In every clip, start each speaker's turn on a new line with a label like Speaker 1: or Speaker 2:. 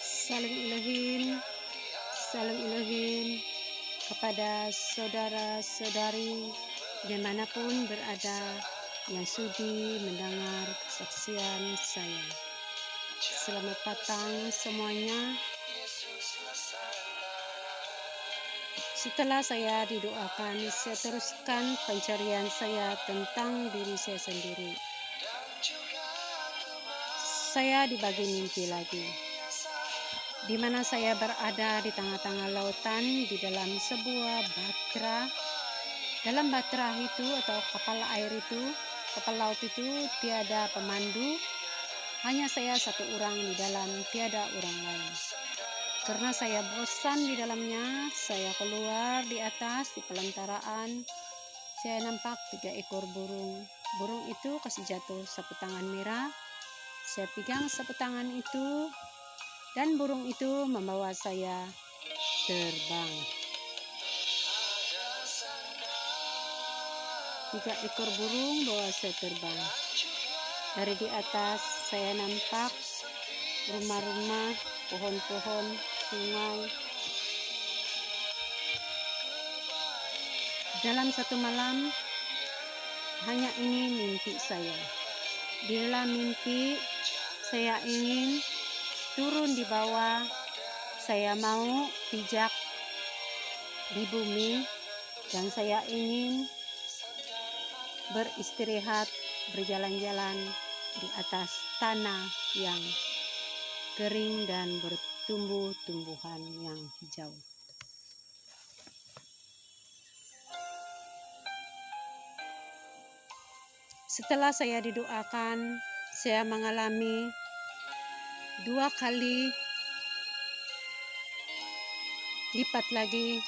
Speaker 1: saling ilahin kepada saudara-saudari dimanapun berada yang sudi mendengar kesaksian saya. Selamat datang semuanya. Setelah saya didoakan, saya teruskan pencarian saya tentang diri saya sendiri. Saya dibagi mimpi lagi, di mana saya berada di tengah-tengah lautan di dalam sebuah batra. Dalam batra itu atau kapal laut itu tiada pemandu, hanya saya satu orang di dalam, tiada orang lain. Karena saya bosan di dalamnya, saya keluar di atas di pelantaraan. Saya nampak 3 ekor burung. Burung itu kasih jatuh sapu tangan merah. Saya pegang sapu tangan itu, dan burung itu membawa saya terbang. 3 ekor burung bawa saya terbang. Dari di atas saya nampak rumah-rumah, pohon-pohon, sungai. Dalam satu malam, hanya ini mimpi saya. Di dalam mimpi, saya ingin turun di bawah. Saya mau pijak di bumi, dan saya ingin beristirahat, berjalan-jalan di atas tanah yang kering dan bertumbuh-tumbuhan yang hijau. Setelah saya didoakan, saya mengalami 2 kali lipat lagi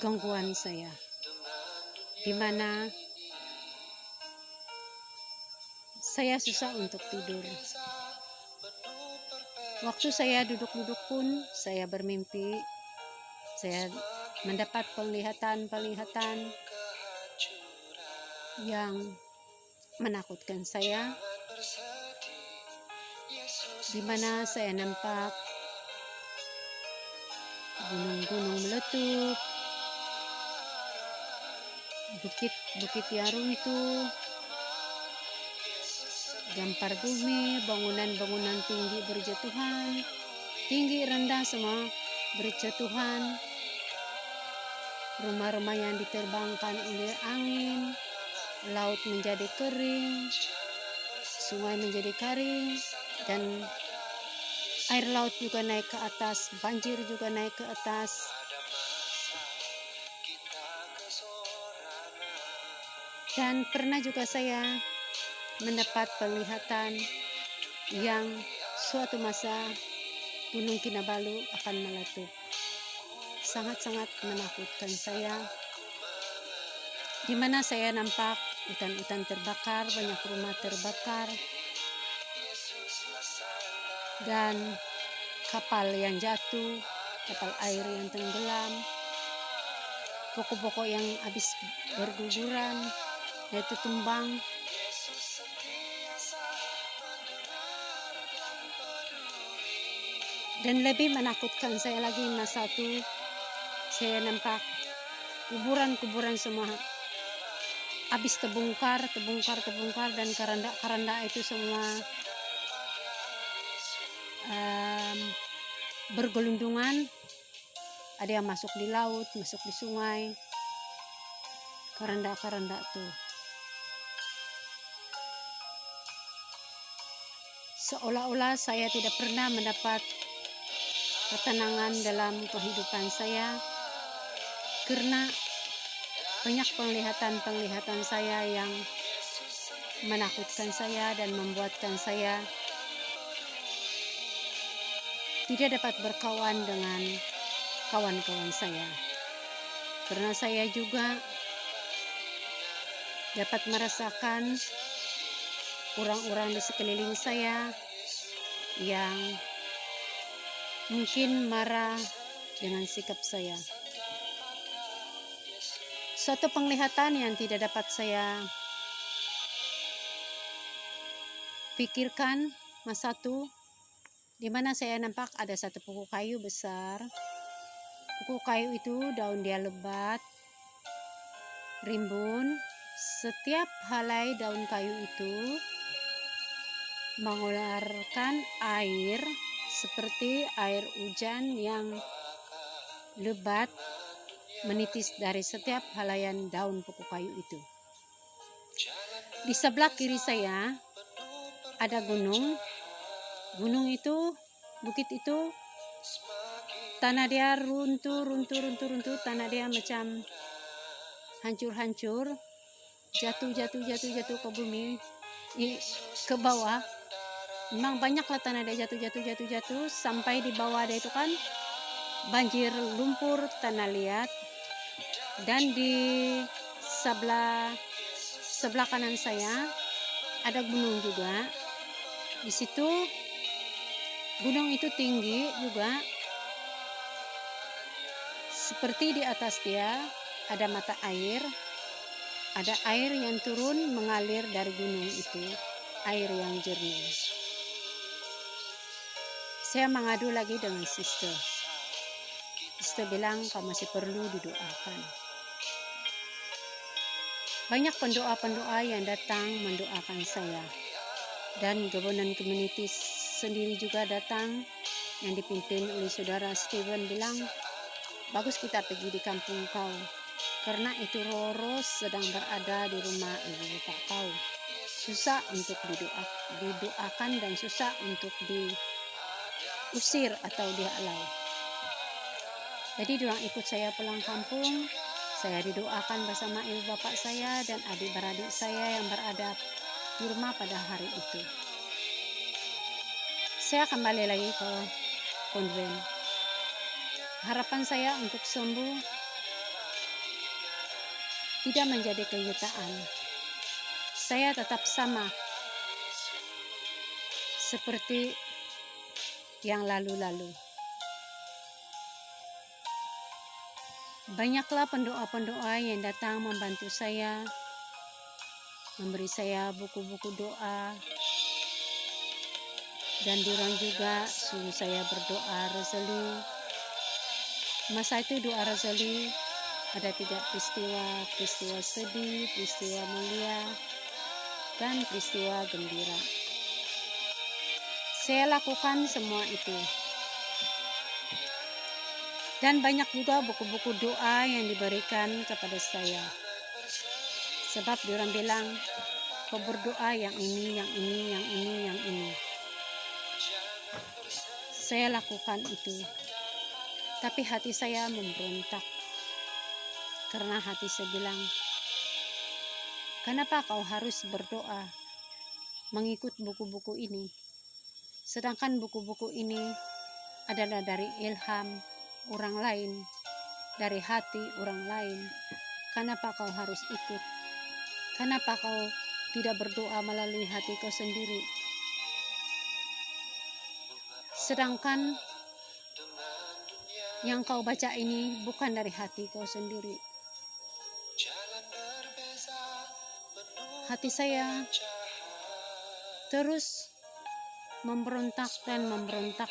Speaker 1: gangguan saya, di mana saya susah untuk tidur. Waktu saya duduk-duduk pun saya bermimpi, saya mendapat penglihatan yang menakutkan saya, di mana saya nampak gunung-gunung meletup, bukit-bukit yang runtuh, gampar bumi, bangunan-bangunan tinggi berjatuhan, tinggi rendah semua berjatuhan, rumah-rumah yang diterbangkan oleh angin, laut menjadi kering, sungai menjadi kering, dan air laut juga naik ke atas, banjir juga naik ke atas. Dan pernah juga saya mendapat penglihatan yang suatu masa Gunung Kinabalu akan meletup. Sangat-sangat menakutkan saya, di mana saya nampak hutan-hutan terbakar, banyak rumah terbakar, dan kapal yang jatuh, kapal air yang tenggelam, pokok-pokok yang habis berguguran, yaitu tumbang. Dan lebih menakutkan saya lagi, satu, saya nampak kuburan-kuburan semua habis terbongkar, dan keranda itu semua bergelundungan. Ada yang masuk di laut, masuk di sungai, keranda tuh. Seolah-olah saya tidak pernah mendapat ketenangan dalam kehidupan saya, karena banyak penglihatan saya yang menakutkan saya dan membuatkan saya tidak dapat berkawan dengan kawan-kawan saya. Karena saya juga dapat merasakan orang-orang di sekeliling saya yang mungkin marah dengan sikap saya. Suatu penglihatan yang tidak dapat saya pikirkan Mas 1, di mana saya nampak ada satu pokok kayu besar. Pokok kayu itu daun dia lebat, rimbun. Setiap helai daun kayu itu mengeluarkan air seperti air hujan yang lebat menitis dari setiap helaian daun pokok kayu itu. Di sebelah kiri saya ada gunung. Gunung itu, bukit itu, tanah dia runtuh, tanah dia macam hancur-hancur, jatuh ke bumi, ke bawah. Memang banyaklah tanah dia jatuh, sampai di bawah dia itu kan banjir lumpur tanah liat. Dan di sebelah kanan saya ada gunung juga. Di situ gunung itu tinggi juga, seperti di atas dia ada mata air, ada air yang turun mengalir dari gunung itu, air yang jernih. Saya mengadu lagi dengan sister. Sister bilang kau masih perlu didoakan. Banyak pendoa-pendoa yang datang mendoakan saya, dan Gabungan Community sendiri juga datang, yang dipimpin oleh saudara Steven bilang, bagus kita pergi di kampung kau, karena itu Roro sedang berada di rumah ibu bapak kau. Susah untuk didoakan dan susah untuk diusir atau dihalau. Jadi diorang ikut saya pulang kampung. Saya didoakan bersama ibu bapak saya dan adik-beradik saya yang berada di rumah pada hari itu. Saya kembali lagi ke konven. Harapan saya untuk sembuh tidak menjadi kenyataan. Saya tetap sama seperti yang lalu-lalu. Banyaklah pendoa-pendoa yang datang membantu saya, memberi saya buku-buku doa, dan diorang juga suruh saya berdoa roseli. Masa itu doa roseli ada 3 peristiwa sedih, peristiwa mulia, dan peristiwa gembira. Saya lakukan semua itu. Dan banyak juga buku-buku doa yang diberikan kepada saya. Sebab diorang bilang, kau berdoa yang ini. Saya lakukan itu. Tapi hati saya memberontak. Karena hati saya bilang, kenapa kau harus berdoa mengikut buku-buku ini? Sedangkan buku-buku ini adalah dari ilham orang lain, dari hati orang lain. Kenapa kau harus ikut? Kenapa kau tidak berdoa melalui hati kau sendiri? Sedangkan yang kau baca ini bukan dari hati kau sendiri. Hati saya terus memberontak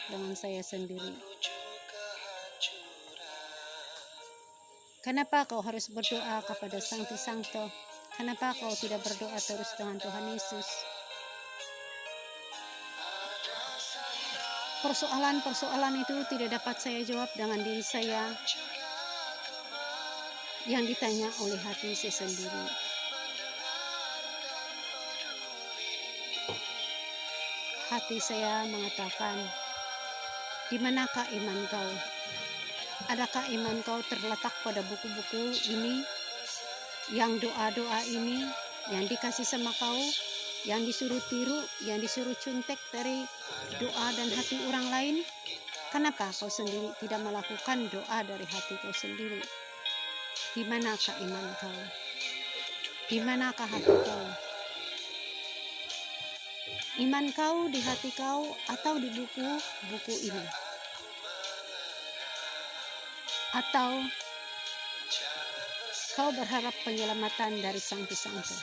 Speaker 1: dengan saya sendiri. Kenapa kau harus berdoa kepada Sang Tisangto? Kenapa kau tidak berdoa terus dengan Tuhan Yesus? Persoalan-persoalan itu tidak dapat saya jawab dengan diri saya, yang ditanya oleh hati saya sendiri. Hati saya mengatakan, di manakah iman kau? Adakah iman kau terletak pada buku-buku ini, yang doa-doa ini, yang dikasih sama kau, yang disuruh tiru, yang disuruh contek dari doa dan hati orang lain? Kenapa kau sendiri tidak melakukan doa dari hati kau sendiri? Di manakah iman kau? Di manakah hati kau? Iman kau di hati kau atau di buku-buku ini? Atau kau berharap penyelamatan dari Sang Tisangto?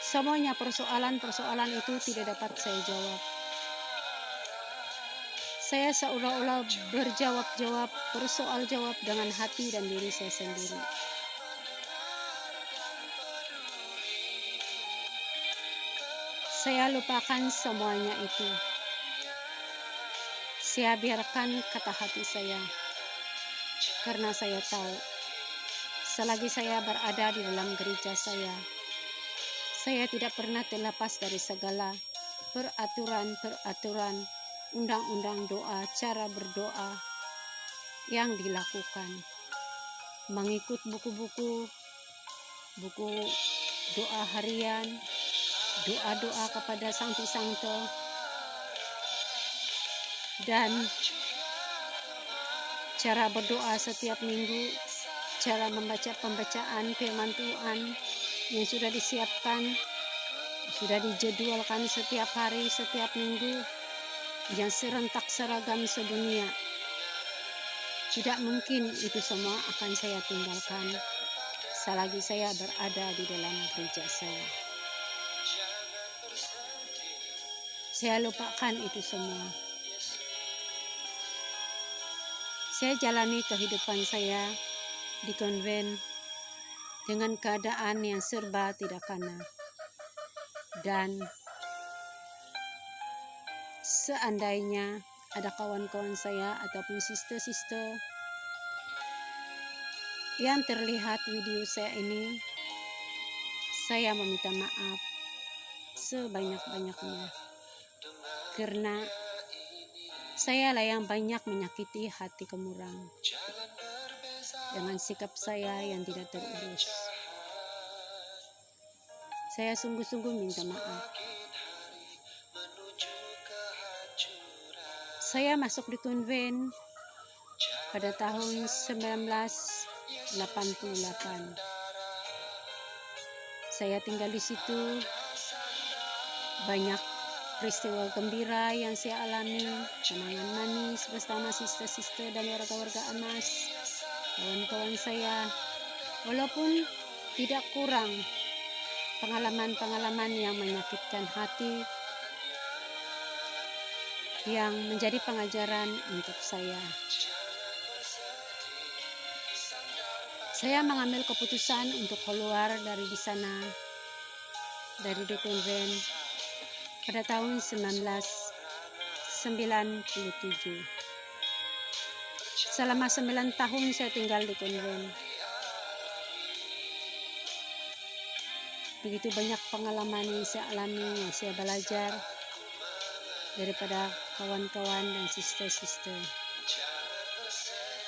Speaker 1: Semuanya persoalan-persoalan itu tidak dapat saya jawab. Saya seolah-olah berjawab-jawab, bersoal jawab dengan hati dan diri saya sendiri. Saya lupakan semuanya itu. Saya biarkan kata hati saya, karena saya tahu, selagi saya berada di dalam gereja saya tidak pernah terlepas dari segala peraturan, undang-undang doa, cara berdoa yang dilakukan. Mengikut buku doa harian, doa-doa kepada Santo, dan cara berdoa setiap minggu, cara membaca pembacaan firman Tuhan yang sudah disiapkan, sudah dijadwalkan setiap hari, setiap minggu, yang serentak seragam sedunia. Tidak mungkin itu semua akan saya tinggalkan selagi saya berada di dalam gereja saya. Saya lupakan itu semua. Saya jalani kehidupan saya di konven dengan keadaan yang serba tidak kena. Dan seandainya ada kawan-kawan saya ataupun sister-sister yang terlihat video saya ini, saya meminta maaf sebanyak-banyaknya, karena saya lah yang banyak menyakiti hati kamu orang dengan sikap saya yang tidak terurus. Saya sungguh-sungguh minta maaf. Saya masuk di konven pada tahun 1988. Saya tinggal di situ. Banyak peristiwa gembira yang saya alami, kenangan manis bersama sister-sister dan warga-warga Amas, kawan-kawan saya. Walaupun tidak kurang pengalaman-pengalaman yang menyakitkan hati, yang menjadi pengajaran untuk saya. Saya mengambil keputusan untuk keluar dari di sana, dari di konven pada tahun 1997. Selama 9 tahun saya tinggal di konven. Begitu banyak pengalaman yang saya alami, yang saya belajar daripada kawan-kawan dan sister-sister.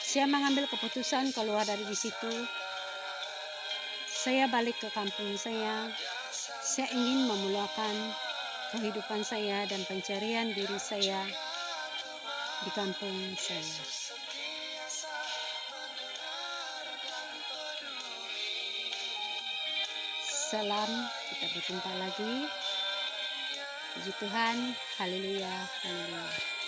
Speaker 1: Saya mengambil keputusan keluar dari di situ. Saya balik ke kampung saya. Saya ingin memulakan kehidupan saya dan pencarian diri saya di kampung saya. Salam, kita berjumpa lagi. Puji Tuhan, haleluya, haleluya.